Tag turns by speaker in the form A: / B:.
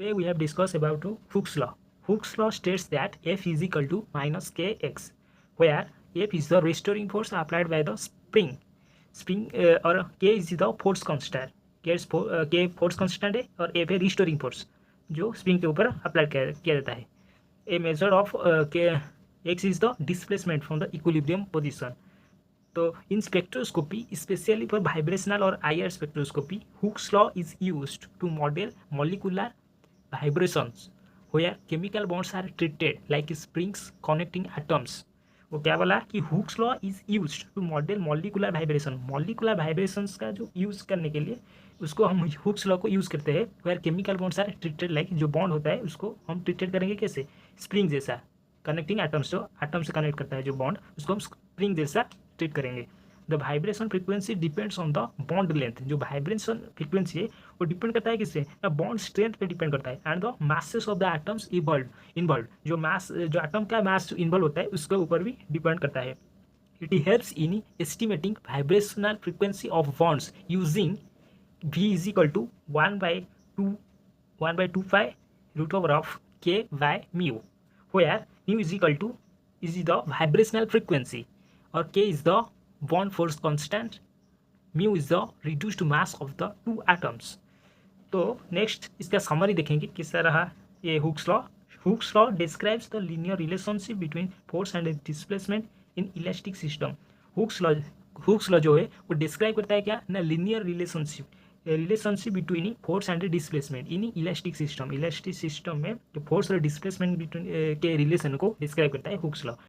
A: Today we have discussed about Hooke's law. Hooke's law states that F is equal to minus kx, where F is the restoring force applied by the spring. और K is the force constant. K force constant है और F है restoring force जो spring के ऊपर apply किया जाता है. A measure of X is the displacement from the equilibrium position. तो in spectroscopy, especially for vibrational or IR spectroscopy, Hooke's law is used to model molecular vibrations where chemical bonds are treated like springs connecting atoms. वो क्या बोला कि Hooke's law is used to model molecular vibrations का जो use करने के लिए उसको हम हुक्स लॉ को यूज़ करते हैं. Where chemical bonds are treated like जो बॉन्ड होता है उसको हम ट्रीटेड करेंगे कैसे, स्प्रिंग जैसा कनेक्टिंग एटम्स, जो एटम से कनेक्ट करता है जो बॉन्ड उसको हम स्प्रिंग जैसा ट्रीट करेंगे. The vibration frequency depends on the bond length. जो वाइब्रेशन फ्रीक्वेंसी है वो डिपेंड करता है किससे, बॉन्ड स्ट्रेंथ पे डिपेंड करता है and the masses of the atoms involve. जो मास, जो एटम का मास इन्वॉल्व होता है उसके ऊपर भी डिपेंड करता है. It helps in estimating vibrational frequency of bonds using V is equal to 1/2 root over of K by mu, where mu is equal to is the vibrational frequency or K is the bond force constant, mu is the reduced mass of the two atoms. तो next इसका summary देखेंगे किस तरह रहा ये Hooke's law. Hooke's law describes the linear relationship between force and displacement in elastic system. Hooke's law जो है वो डिस्क्राइब करता है क्या ना, linear relationship between force and displacement in elastic system. Elastic system में जो फोर्स और डिस्प्लेसमेंट बिटवीन के रिलेशन को डिस्क्राइब करता है हुक्स लॉ.